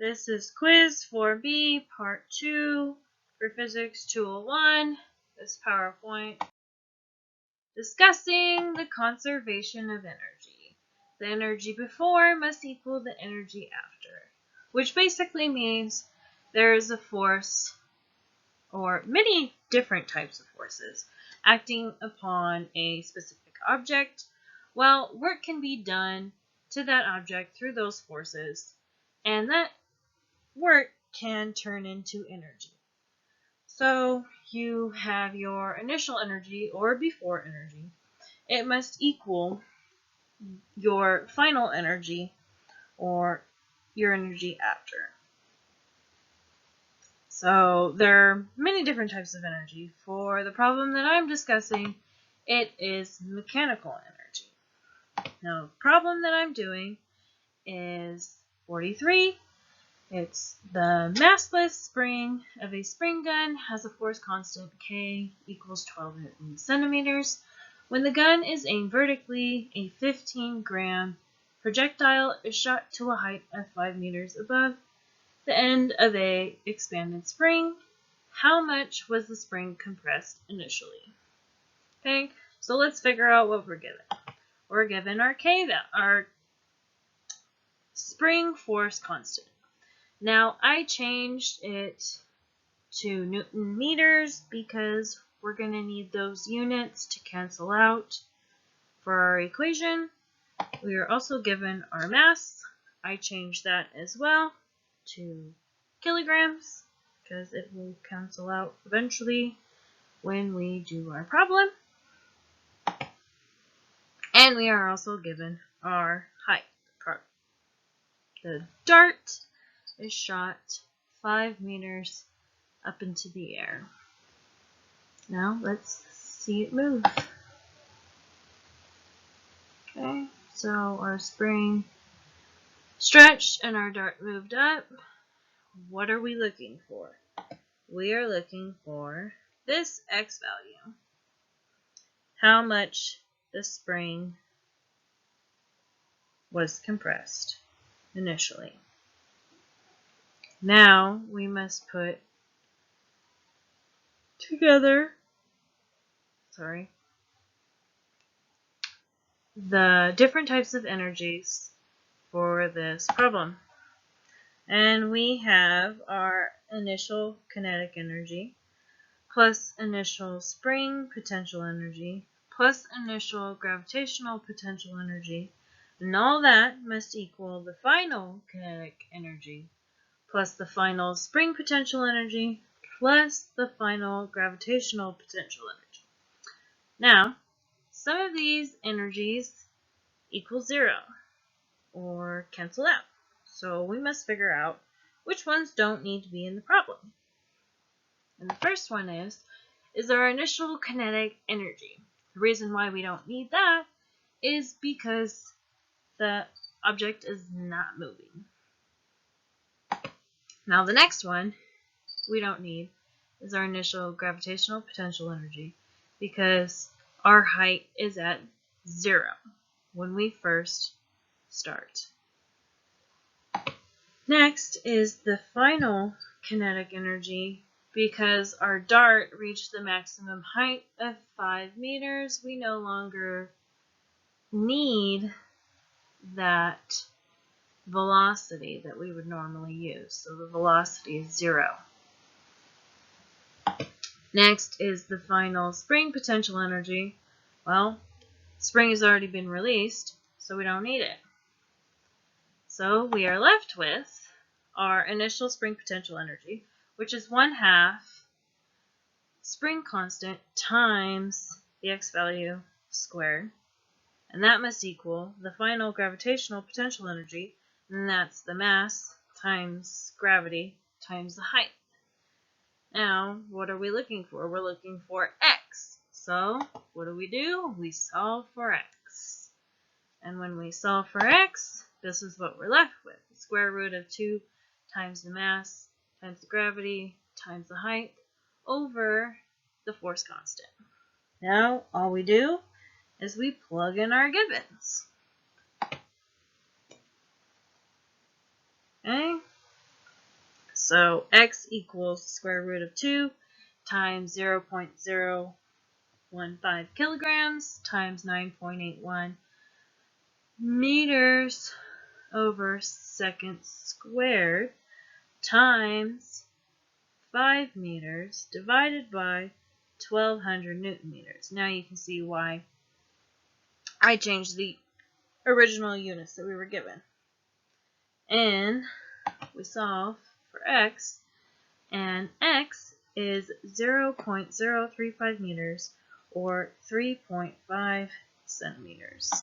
This is Quiz 4B, Part 2 for Physics 201. This PowerPoint discussing the conservation of energy. The energy before must equal the energy after, which basically means there is a force, or many different types of forces, acting upon a specific object, while work can be done to that object through those forces, and that work can turn into energy. So you have your initial energy or before energy. It must equal your final energy or your energy after. So there are many different types of energy. For the problem that I'm discussing, it is mechanical energy. Now, the problem that I'm doing is 43. It's the massless spring of a spring gun has a force constant K equals 12 Newton centimeters. When the gun is aimed vertically, a 15-gram projectile is shot to a height of 5 meters above the end of a expanded spring. How much was the spring compressed initially? Okay, so let's figure out what we're given. We're given our K, our spring force constant. Now, I changed it to Newton meters because we're going to need those units to cancel out for our equation. We are also given our mass. I changed that as well to kilograms because it will cancel out eventually when we do our problem. And we are also given our height. The dart is shot 5 meters up into the air. Now let's see it move. Okay, so our spring stretched and our dart moved up. What are we looking for? We are looking for this X value. How much the spring was compressed initially. Now we must put together, the different types of energies for this problem. And we have our initial kinetic energy plus initial spring potential energy plus initial gravitational potential energy, and all that must equal the final kinetic energy plus the final spring potential energy plus the final gravitational potential energy. Now, some of these energies equal 0 or cancel out. So we must figure out which ones don't need to be in the problem. And the first one is our initial kinetic energy. The reason why we don't need that is because the object is not moving. Now the next one we don't need is our initial gravitational potential energy because our height is at 0 when we first start. Next is the final kinetic energy. Because our dart reached the maximum height of 5 meters, we no longer need that velocity that we would normally use. So the velocity is 0. Next is the final spring potential energy. Well, spring has already been released, so we don't need it. So we are left with our initial spring potential energy, which is 1/2 spring constant times the X value squared. And that must equal the final gravitational potential energy, and that's the mass times gravity times the height. Now, what are we looking for? We're looking for X. So, what do? We solve for X. And when we solve for X, this is what we're left with. The square root of 2 times the mass times the gravity times the height over the force constant. Now, all we do is we plug in our givens. Okay? So x equals square root of 2 times 0.015 kilograms times 9.81 meters over seconds squared times 5 meters divided by 1200 newton meters. Now you can see why I changed the original units that we were given. And we solve for x, and x is 0.035 meters or 3.5 centimeters.